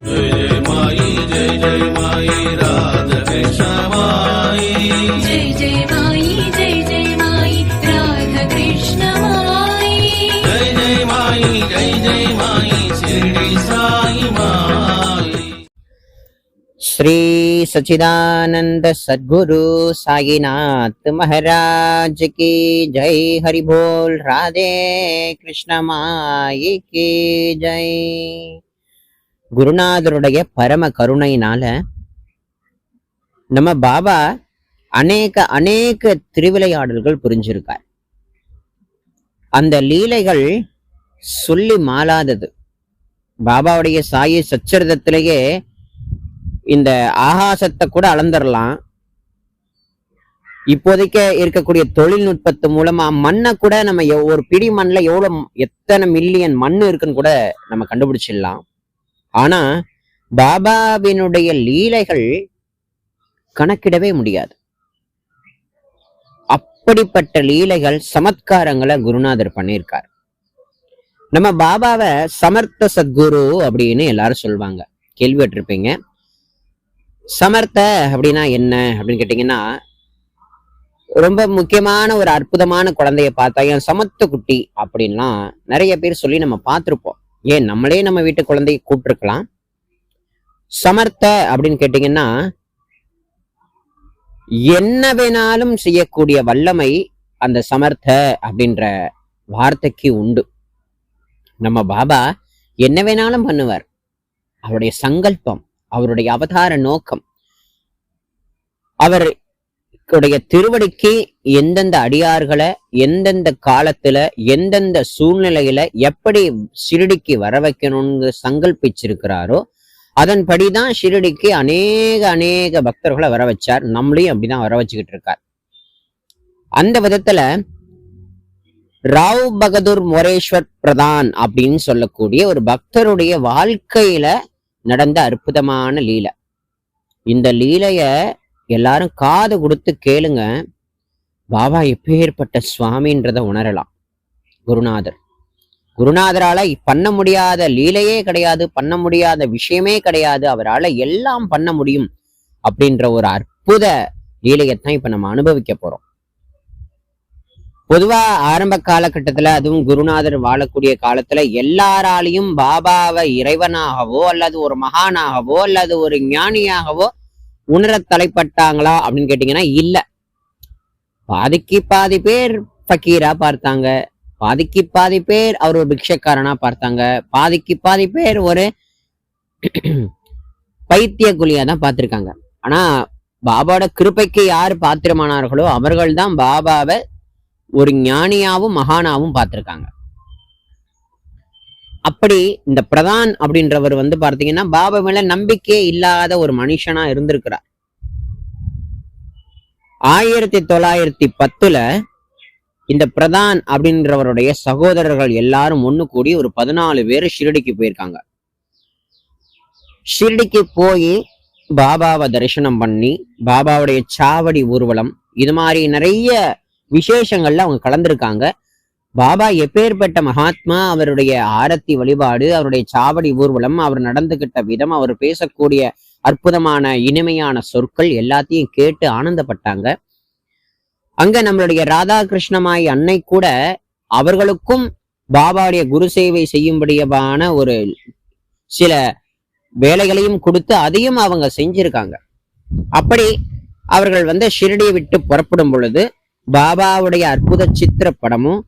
जय जय माई जय जय माई राधा कृष्ण माई जय जय माई जय जय माई राधा कृष्ण माई जय जय माई जय जय माई शिरडी साई माई। श्री सच्चिदानंद सद्गुरु साईनाथ महाराज की जय। हरि बोल। राधे कृष्ण माई की जय। குருநாதருடைய பரம கருணையினால நம்ம பாபா அநேக திருவிளையாடல்கள் புரிஞ்சிருக்கார். அந்த லீலைகள் சொல்லி மாளாதது. பாபாவுடைய சாயி சச்சரிதத்திலேயே இந்த ஆகாசத்தை கூட அளந்துடலாம். இப்போதைக்கு இருக்கக்கூடிய தொழில்நுட்பத்து மூலமா மண்ணை கூட நம்ம ஒரு பிடி மண்ணில் எத்தனை மில்லியன் மண் இருக்குன்னு கூட நம்ம கண்டுபிடிச்சிடலாம். ஆனா பாபாவினுடைய லீலைகள் கணக்கிடவே முடியாது. அப்படிப்பட்ட லீலைகள் சமத்காரங்களை குருநாதர் பண்ணியிருக்கார். நம்ம பாபாவை சமர்த்த சத்குரு அப்படின்னு எல்லாரும் சொல்லுவாங்க, கேள்விப்பட்டிருப்பீங்க. சமர்த்த அப்படின்னா என்ன அப்படின்னு கேட்டீங்கன்னா, ரொம்ப முக்கியமான ஒரு அற்புதமான குழந்தைய பார்த்தா என் சமத்த குட்டி அப்படின்லாம் நிறைய பேர் சொல்லி நம்ம பார்த்திருப்போம். ஏன் நம்மளே நம்ம வீட்டு குழந்தைய கூப்பிட்டுருக்கலாம். சமர்த்த அப்படின்னு கேட்டீங்கன்னா, என்ன வேணாலும் செய்யக்கூடிய வல்லமை அந்த சமர்த்த அப்படின்ற வார்த்தைக்கு உண்டு. நம்ம பாபா என்ன வேணாலும் பண்ணுவார். அவருடைய சங்கல்பம், அவருடைய அவதார நோக்கம், அவருடைய திருவடிக்கு எந்தெந்த அடியார்களை எந்தெந்த காலத்துல எந்தெந்த சூழ்நிலையில எப்படி ஷிரடிக்கு வர வைக்கணும்னு சங்கல்பிச்சிருக்கிறாரோ அதன்படிதான் ஷிரடிக்கு அநேக பக்தர்களை வர வச்சார். நம்மளையும் அப்படிதான் வர வச்சுக்கிட்டு இருக்கார். அந்த விதத்துல ராவ் பகதூர் மொரேஸ்வர் பிரதான் அப்படின்னு சொல்லக்கூடிய ஒரு பக்தருடைய வாழ்க்கையில நடந்த அற்புதமான லீலை. இந்த லீலைய எல்லாரும் காது கொடுத்து கேளுங்க. பாபா எப்பேற்பட்ட சுவாமின்றத உணரலாம். குருநாதரால பண்ண முடியாத லீலையே கிடையாது, பண்ண முடியாத விஷயமே கிடையாது. அவரால் எல்லாம் பண்ண முடியும் அப்படின்ற ஒரு அற்புத லீலையத்தான் இப்ப நம்ம அனுபவிக்க போறோம். பொதுவா ஆரம்ப காலகட்டத்துல, அதுவும் குருநாதர் வாழக்கூடிய காலத்துல எல்லாராலையும் பாபாவை இறைவனாகவோ அல்லது ஒரு மகானாகவோ அல்லது ஒரு ஞானியாகவோ உணர தலைப்பட்டாங்களா அப்படின்னு கேட்டீங்கன்னா இல்ல. பாதிக்கு பாதி பேர் ஃபக்கீரா பார்த்தாங்க, பாதிக்கு பாதி பேர் அவர் ஒரு பிக்ஷக்காரனா பார்த்தாங்க, பாதிக்கு பாதி பேர் ஒரு பைத்திய குழியா தான் பார்த்திருக்காங்க. ஆனா பாபாவோட கிருபைக்கு யார் பாத்திரமானார்களோ அவர்கள் தான் பாபாவை ஒரு ஞானியாவும் மகானாவும் பார்த்திருக்காங்க. அப்படி இந்த பிரதான் அப்படின்றவர் பார்த்தீங்கன்னா பாபா மேல நம்பிக்கையே இல்லாத ஒரு மனுஷனா இருந்திருக்கிறார். 1910 இந்த பிரதான் அப்படின்றவருடைய சகோதரர்கள் எல்லாரும் ஒண்ணு கூடி ஒரு 14 பேர் ஷிரடிக்கு போயிருக்காங்க. ஷிரடிக்கு போய் பாபாவை தரிசனம் பண்ணி பாபாவுடைய சாவடி ஊர்வலம் இது மாதிரி நிறைய விசேஷங்கள்ல அவங்க கலந்துருக்காங்க. பாபா எப்பேற்பட்ட மகாத்மா, அவருடைய ஆரத்தி வழிபாடு, அவருடைய சாவடி ஊர்வலம், அவர் நடந்துகிட்ட விதம், அவர் பேசக்கூடிய அற்புதமான இனிமையான சொற்கள் எல்லாத்தையும் கேட்டு ஆனந்தப்பட்டாங்க. அங்க நம்மளுடைய ராதா கிருஷ்ணமாய் அன்னை கூட அவர்களுக்கும் பாபாவுடைய குரு சேவை செய்யும்படியான ஒரு சில வேலைகளையும் கொடுத்து அதையும் அவங்க செஞ்சிருக்காங்க. அப்படி அவர்கள் ஷிரடியை விட்டு புறப்படும் பொழுது பாபாவுடைய அற்புத சித்திர படமும்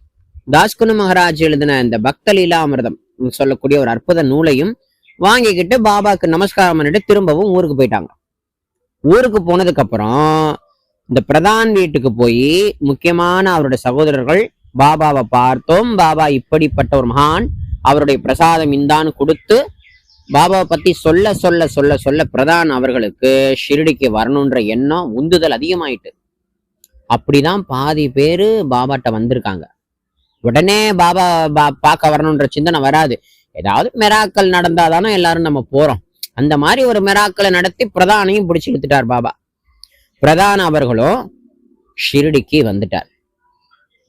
தாஸ்குனு மகாராஜ் எழுதின இந்த பக்த லீலாமிர்தம் சொல்லக்கூடிய ஒரு அற்புத நூலையும் வாங்கிக்கிட்டு பாபாக்கு நமஸ்காரம் பண்ணிட்டு திரும்பவும் ஊருக்கு போயிட்டாங்க. ஊருக்கு போனதுக்கு அப்புறம் இந்த பிரதான் வீட்டுக்கு போய் முக்கியமான அவருடைய சகோதரர்கள் பாபாவை பார்த்தோம், பாபா இப்படிப்பட்ட ஒரு மகான், அவருடைய பிரசாதம் இந்தான்னு கொடுத்து பாபாவை பத்தி சொல்ல சொல்ல சொல்ல சொல்ல பிரதான் அவர்களுக்கு ஷிரடிக்கு வரணுன்ற எண்ணம் உந்துதல் அதிகமாயிட்டு. அப்படிதான் பாதி பேரு பாபாட்ட வந்திருக்காங்க. உடனே பாபா பார்க்க வரணுன்ற சிந்தனை வராது. ஏதாவது மெராக்கள் நடந்தாதானே எல்லாரும் நம்ம போறோம். அந்த மாதிரி ஒரு மெராக்களை நடத்தி பிரதானையும் பிடிச்சு இழுத்துட்டார் பாபா. பிரதான் அவர்களும் ஷிரடிக்கு வந்துட்டார்.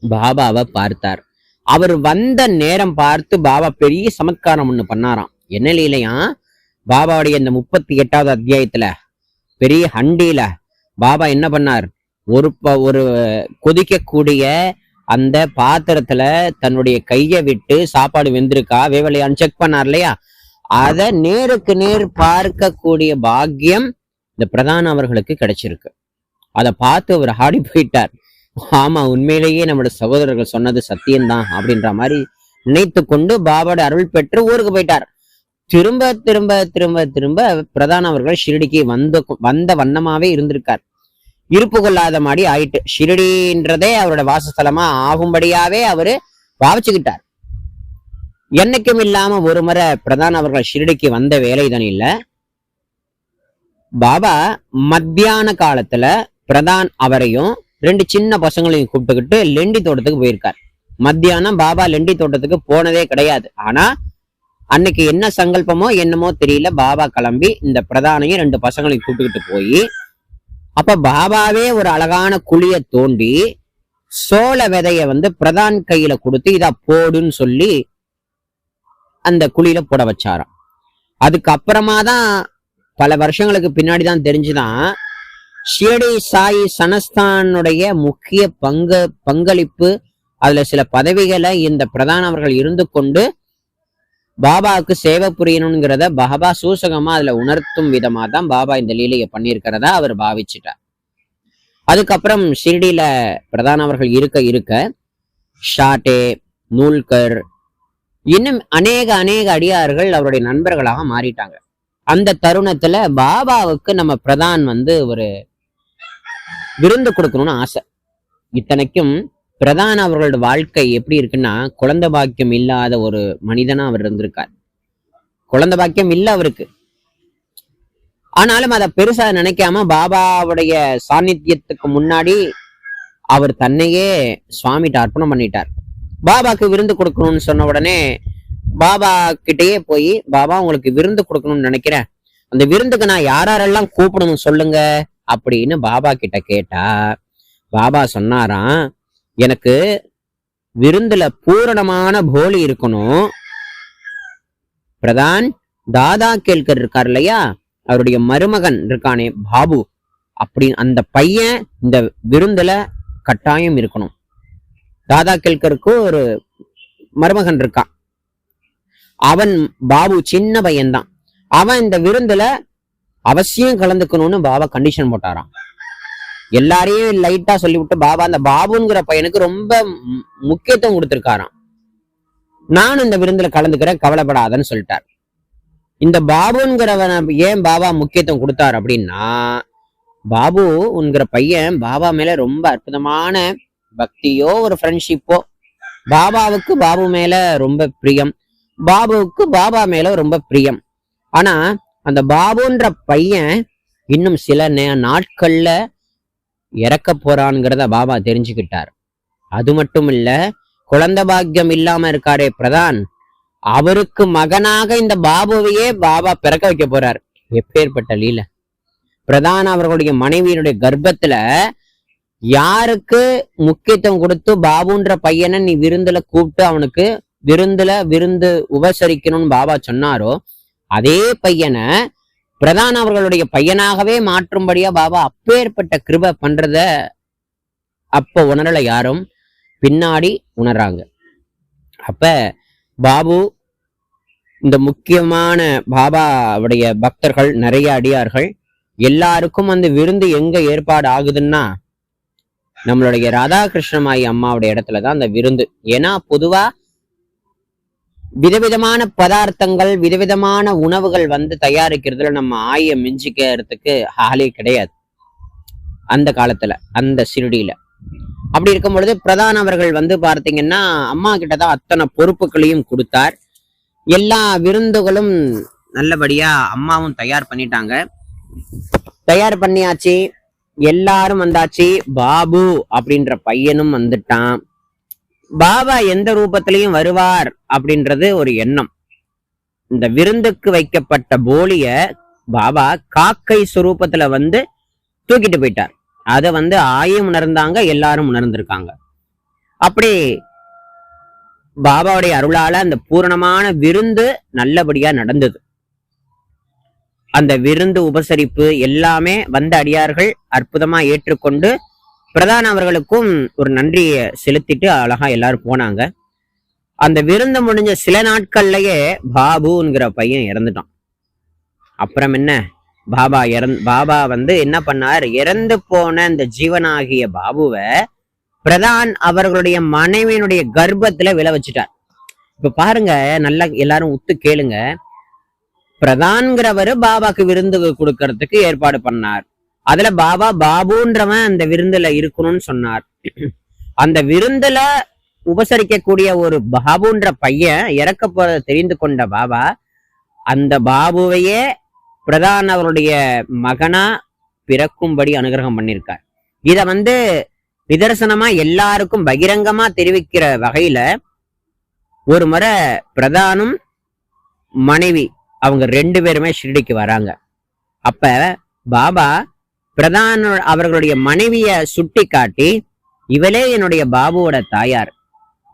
பாபாவை பார்த்தார். அவர் வந்த நேரம் பார்த்து பாபா பெரிய சமத்காரம் ஒண்ணு பண்ணாராம். என்ன லீலையா, பாபாவுடைய இந்த 38வது அத்தியாயத்துல பெரிய ஹண்டியில பாபா என்ன பண்ணார், ஒரு கொதிக்கக்கூடிய அந்த பாத்திரத்துல தன்னுடைய கையை விட்டு சாப்பாடு வெந்திருக்கா வேவலையான்னு செக் பண்ணார் இல்லையா, அத நேருக்கு நேர் பார்க்கக்கூடிய பாக்கியம் இந்த பிரதான அவர்களுக்கு கிடைச்சிருக்கு. அதை பார்த்து அவர் ஆடி போயிட்டார். ஆமா, உண்மையிலேயே நம்மளோட சகோதரர்கள் சொன்னது சத்தியம்தான் அப்படின்ற மாதிரி நினைத்து கொண்டு பாபாவோட அருள் பெற்று ஊருக்கு போயிட்டார். திரும்ப திரும்ப திரும்ப திரும்ப பிரதான அவர்கள் ஷிரடிக்கு வந்த வண்ணமாவே இருந்திருக்கார். இருப்பு கொள்ளாத மாதிரி ஆயிட்டு ஷிரடின்றதே அவரோட வாசஸ்தலமா ஆகும்படியாவே அவரு பாவிச்சுக்கிட்டார். என்னைக்கும் இல்லாம ஒரு முறை பிரதான அவர்கள் ஷிரடிக்கு வந்த வேலைதான் இல்ல, பாபா மத்தியான காலத்துல பிரதான் அவரையும் 2 சின்ன பசங்களையும் கூப்பிட்டுக்கிட்டு லெண்டி தோட்டத்துக்கு போயிருக்கார். மத்தியானம் பாபா லெண்டி தோட்டத்துக்கு போனதே கிடையாது. ஆனா அன்னைக்கு என்ன சங்கல்பமோ என்னமோ தெரியல, பாபா கிளம்பி இந்த பிரதானையும் 2 பசங்களையும் கூப்பிட்டுக்கிட்டு போய், அப்ப பாபாவே ஒரு அழகான குழிய தோண்டி சோள விதைய பிரதான் கையில கொடுத்து இதா போடுன்னு சொல்லி அந்த குழியில போட வச்சாராம். அதுக்கப்புறமா தான் பல வருஷங்களுக்கு பின்னாடிதான் தெரிஞ்சுதான் ஷிரடி சாயி சனஸ்தானுடைய முக்கிய பங்களிப்பு, அதுல சில பதவிகளை இந்த பிரதான அவர்கள் இருந்து கொண்டு பாபாவுக்கு சேவை புரியணுங்கிறத பாபா சூசகமா அதுல உணர்த்தும் விதமா தான் பாபா இந்த லீலையை பண்ணியிருக்கிறதா அவர் பாவிச்சுட்டார். அதுக்கப்புறம் ஷிரடியில பிரதான அவர்கள் இருக்க ஷாட்டே, நூல்கர், இன்னும் அநேக அடியார்கள் அவருடைய நண்பர்களாக மாறிட்டாங்க. அந்த தருணத்துல பாபாவுக்கு நம்ம பிரதான் ஒரு விருந்து கொடுக்கணும்னு ஆசை. இத்தனைக்கும் பிரதான அவர்களோட வாழ்க்கை எப்படி இருக்குன்னா, குழந்தை பாக்கியம் இல்லாத ஒரு மனிதனா அவர் இருந்திருக்கார். குழந்தை பாக்கியம் இல்ல அவருக்கு. ஆனாலும் அதை பெருசா நினைக்காம பாபாவுடைய சாநித்தியத்துக்கு முன்னாடி அவர் தன்னையே சுவாமிகிட்ட அர்ப்பணம் பண்ணிட்டார். பாபாக்கு விருந்து கொடுக்கணும்னு சொன்ன உடனே பாபா கிட்டயே போய், பாபா உங்களுக்கு விருந்து கொடுக்கணும்னு நினைக்கிறேன், அந்த விருந்துக்கு நான் யாரெல்லாம் கூப்பிடணும் சொல்லுங்க அப்படின்னு பாபா கிட்ட கேட்டா, பாபா சொன்னாராம், எனக்கு விருந்துல பூரணமான போலி இருக்கணும். பிரதான் தாதா கேல்கர் இருக்கார் இல்லையா, அவருடைய மருமகன் இருக்கானே பாபு, அப்படி அந்த பையன் இந்த விருந்துல கட்டாயம் இருக்கணும். தாதா கேல்கருக்கு ஒரு மருமகன் இருக்கான், அவன் பாபு சின்ன பையன்தான், அவன் இந்த விருந்துல அவசியம் கலந்துக்கணும்னு பாபா கண்டிஷன் போட்டாராம். எல்லாரையும் லைட்டா சொல்லிவிட்டு பாபா அந்த பாபுங்கிற பையனுக்கு ரொம்ப முக்கியத்துவம் கொடுத்திருக்காராம். நானும் இந்த விருந்துல கலந்துக்கிறேன், கவலைப்படாதன்னு சொல்லிட்டார். இந்த பாபுங்கிறவனை ஏன் பாபா முக்கியத்துவம் கொடுத்தார் அப்படின்னா, பாபுங்கிற பையன் பாபா மேல ரொம்ப அற்புதமான பக்தியோ ஒரு ஃப்ரெண்ட்ஷிப்போ, பாபாவுக்கு பாபு மேல ரொம்ப பிரியம், பாபுவுக்கு பாபா மேல ரொம்ப பிரியம். ஆனா அந்த பாபுன்ற பையன் இன்னும் சில நாட்கள்ல இறக்க போறான்ங்கிறத பாபா தெரிஞ்சுக்கிட்டார். அது மட்டும் இல்ல, குழந்தை பாக்கியம் இல்லாம இருக்காரே பிரதான், அவருக்கு மகனாக இந்த பாபுவையே பாபா பிறக்க வைக்க போறார். எப்பேற்பட்ட லீல! பிரதான் அவர்களுடைய மனைவியினுடைய கர்ப்பத்துல யாருக்கு முக்கியத்துவம் கொடுத்து பாபுன்ற பையனை நீ விருந்துல கூப்பிட்டு அவனுக்கு விருந்து உபசரிக்கணும்னு பாபா சொன்னாரோ, அதே பையனை பிரதான அவர்களுடைய பையனாகவே மாற்றும்படியா பாபா அப்பேற்பட்ட கிருபை பண்றத அப்ப உணரல யாரும், பின்னாடி உணர்றாங்க. அப்ப பாபு இந்த முக்கியமான பாபாவுடைய பக்தர்கள் நிறைய அடியார்கள் எல்லாருக்கும் அந்த விருந்து எங்க ஏற்பாடு ஆகுதுன்னா, நம்மளுடைய ராதாகிருஷ்ணமாயி அம்மாவுடைய இடத்துலதான் அந்த விருந்து. ஏன்னா பொதுவா விதவிதமான பதார்த்தங்கள், விதவிதமான உணவுகள் தயாரிக்கிறதுல நம்ம ஆய மிஞ்சிக்கிறதுக்கு ஆளே கிடையாது அந்த காலத்துல, அந்த ஷிரடியில. அப்படி இருக்கும் பொழுது பிரதான அவர்கள் பார்த்தீங்கன்னா அம்மா கிட்டதான் அத்தனை பொறுப்புகளையும் கொடுத்தார். எல்லா விருந்துகளும் நல்லபடியா அம்மாவும் தயார் பண்ணிட்டாங்க. தயார் பண்ணியாச்சு, எல்லாரும் வந்தாச்சு. பாபு அப்படின்ற பையனும் வந்துட்டான். பாபா எந்த ரூபத்திலையும் வருவார் அப்படின்றது ஒரு எண்ணம். இந்த விருந்துக்கு வைக்கப்பட்ட போலிய பாபா காக்கை சுரூபத்துல தூக்கிட்டு போயிட்டார். அதை ஆயும் உணர்ந்தாங்க, எல்லாரும் உணர்ந்திருக்காங்க. அப்படி பாபாவுடைய அருளால அந்த பூரணமான விருந்து நல்லபடியா நடந்தது. அந்த விருந்து உபசரிப்பு எல்லாமே வந்த அடியார்கள் அற்புதமா ஏற்றுக்கொண்டு பிரதான அவர்களுக்கும் ஒரு நன்றியை செலுத்திட்டு அழகா எல்லாரும் போனாங்க. அந்த விருந்து முடிஞ்ச சில நாட்கள்லயே பாபுங்கிற பையன் இறந்துட்டான். அப்புறம் என்ன, பாபா வந்து என்ன பண்ணார், இறந்து போன இந்த ஜீவனாகிய பாபுவை பிரதான் அவர்களுடைய மனைவியினுடைய கர்ப்பத்துல விழ வச்சுட்டார். இப்ப பாருங்க, நல்லா எல்லாரும் உத்து கேளுங்க. பிரதான்கிறவரு பாபாக்கு விருந்து கொடுக்கறதுக்கு ஏற்பாடு பண்ணார். அதுல பாபா பாபுன்றவன் அந்த விருந்துல இருக்கணும்னு சொன்னார். அந்த விருந்துல உபசரிக்கக்கூடிய ஒரு பாபுன்ற பையன் இறக்க போறத தெரிந்து கொண்ட பாபா அந்த பாபுவையே பிரதான் அவருடைய மகனா பிறக்கும்படி அனுகிரகம் பண்ணியிருக்கார். இத வந்து நிதர்சனமா எல்லாருக்கும் பகிரங்கமா தெரிவிக்கிற வகையில ஒரு முறை பிரதானும் மனைவி அவங்க 2 பேருமே ஷிரடிக்கு வராங்க. அப்ப பாபா பிரதான் அவர்களுடைய மனைவிய சுட்டி காட்டி, இவளே என்னுடைய பாபுவோட தாயார்,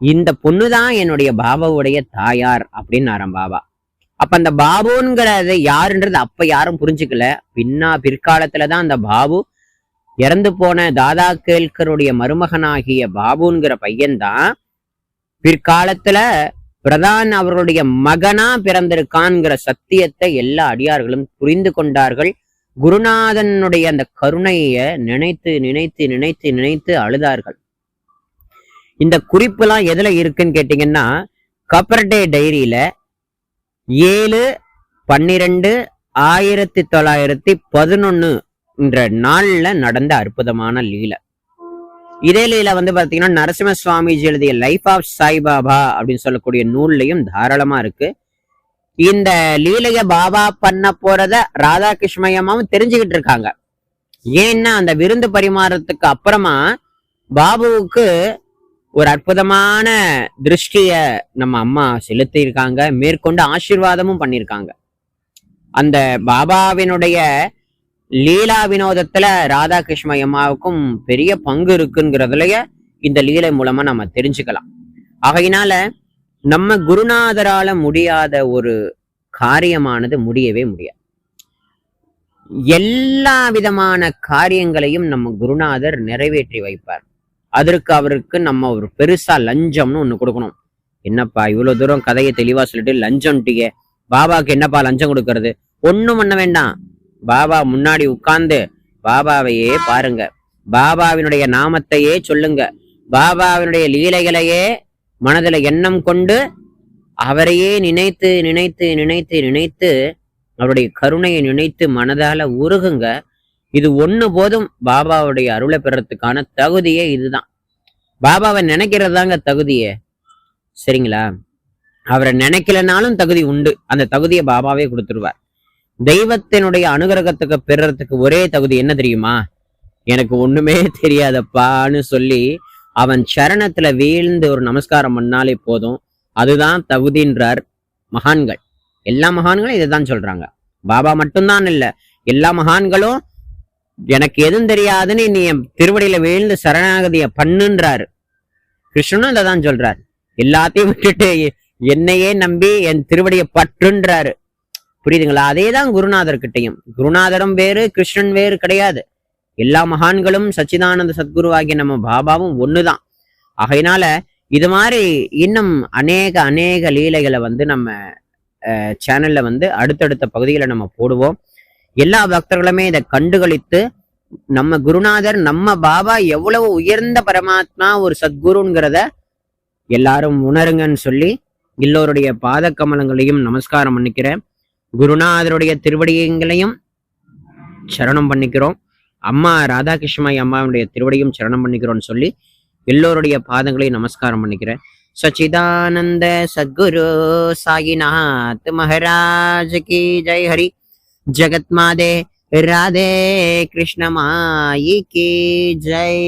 இந்த பொண்ணுதான் என்னுடைய பாபாவுடைய தாயார் அப்படின்னு பாபா. அப்ப அந்த பாபுங்கிறது யாருன்றது அப்ப யாரும் புரிஞ்சுக்கல. பிற்காலத்துலதான் அந்த பாபு இறந்து போன தாதா கேல்கருடைய மருமகனாகிய பாபுங்கிற பையன்தான் பிற்காலத்துல பிரதான் அவர்களுடைய மகனா பிறந்திருக்கான்ங்கிற சத்தியத்தை எல்லா அடியார்களும் புரிந்து கொண்டார்கள். குருநாதனுடைய அந்த கருணைய நினைத்து நினைத்து நினைத்து நினைத்து அழுதார்கள். இந்த குறிப்புலாம் எதுல இருக்குன்னு கேட்டீங்கன்னா, கப்பர்டே டைரியில 7/12/1911 என்ற நாள்ல நடந்த அற்புதமான லீலை. இதே லீலை வந்து பாத்தீங்கன்னா நரசிம்ம சுவாமிஜி எழுதிய லைஃப் ஆஃப் சாய்பாபா அப்படின்னு சொல்லக்கூடிய நூல்லையும் தாராளமா இருக்கு. இந்த லீலைய பாபா பண்ண போறத ராதாகிருஷ்ணயமாவும் தெரிஞ்சுக்கிட்டு இருக்காங்க. ஏன்னா அந்த விருந்து பரிமாறத்துக்கு அப்புறமா பாபுவுக்கு ஒரு அற்புதமான திருஷ்டிய நம்ம அம்மா செலுத்தி இருக்காங்க, மேற்கொண்டு ஆசீர்வாதமும் பண்ணியிருக்காங்க. அந்த பாபாவினுடைய லீலா வினோதத்துல ராதாகிருஷ்ண அம்மாவுக்கும் பெரிய பங்கு இருக்குங்கிறதுலய இந்த லீலை மூலமா நம்ம தெரிஞ்சுக்கலாம். ஆகையினால நம்ம குருநாதரால முடியாத ஒரு காரியமானது முடியவே முடியாது. எல்லா விதமான காரியங்களையும் நம்ம குருநாதர் நிறைவேற்றி வைப்பார். அதற்கு அவருக்கு நம்ம ஒரு பெருசா லஞ்சம்னு ஒண்ணு கொடுக்கணும். என்னப்பா இவ்வளவு தூரம் கதையை தெளிவா சொல்லிட்டு லஞ்சம்ட்டிய, பாபாவுக்கு என்னப்பா லஞ்சம் கொடுக்கறது? ஒண்ணும் பண்ண வேண்டாம். பாபா முன்னாடி உட்கார்ந்து பாபாவையே பாருங்க, பாபாவினுடைய நாமத்தையே சொல்லுங்க, பாபாவினுடைய லீலைகளையே மனதுல எண்ணம் கொண்டு அவரையே நினைத்து நினைத்து நினைத்து நினைத்து அவருடைய கருணையை நினைத்து மனதால உருகுங்க. இது ஒண்ணு போதும் பாபாவுடைய அருளை பெறத்துக்கான தகுதியே இதுதான். பாபாவை நினைக்கிறது தாங்க தகுதியே, சரிங்களா? அவரை நினைக்கலனாலும் தகுதி உண்டு. அந்த தகுதியை பாபாவே கொடுத்துருவார். தெய்வத்தினுடைய அனுகிரகத்துக்கு பெறறதுக்கு ஒரே தகுதி என்ன தெரியுமா? எனக்கு ஒண்ணுமே தெரியாதப்பான்னு சொல்லி அவன் சரணத்துல வீழ்ந்து ஒரு நமஸ்காரம் பண்ணாலே போதும், அதுதான் தகுதின்றார் மகான்கள். எல்லா மகான்களும் இதைதான் சொல்றாங்க. பாபா மட்டும்தான் இல்ல, எல்லா மகான்களும் எனக்கு எதுவும் தெரியாதுன்னு நீ என் திருவடியில வீழ்ந்து சரணாகதிய பண்ணுன்றாரு. கிருஷ்ணனும் இதைதான் சொல்றாரு. எல்லாத்தையும் விட்டுட்டு என்னையே நம்பி என் திருவடியை பற்றுன்றாரு. புரியுதுங்களா? அதேதான் குருநாதர் கிட்டையும். குருநாதரும் வேறு, கிருஷ்ணன் வேறு கிடையாது. எல்லா மகான்களும் சச்சிதானந்த சத்குருவாகிய நம்ம பாபாவும் ஒண்ணுதான். ஆகையினால இது மாதிரி இன்னும் அநேக லீலைகளை வந்து நம்ம சேனல்ல வந்து அடுத்தடுத்த பகுதிகளை நம்ம போடுவோம். எல்லா பக்தர்களுமே இதை கண்டுகளித்து நம்ம குருநாதர், நம்ம பாபா எவ்வளவு உயர்ந்த பரமாத்மா, ஒரு சத்குருங்கிறத எல்லாரும் உணருங்கன்னு சொல்லி எல்லோருடைய பாத கமலங்களையும் நமஸ்காரம் பண்ணிக்கிறேன். குருநாதருடைய திருவடிகளையும் சரணம் பண்ணிக்கிறோம். அம்மா ராதாகிருஷ்ணமாய் அம்மாவுடைய திருவடியும் சரணம் பண்ணிக்கிறோம்னு சொல்லி எல்லோருடைய பாதங்களையும் நமஸ்காரம் பண்ணிக்கிறேன். சச்சிதானந்த சத்குரு சாயிநாத் மகாராஜ் கி ஜெய். ஹரி ஜகத் மாதே ராதே கிருஷ்ண மாயி கி ஜெய்.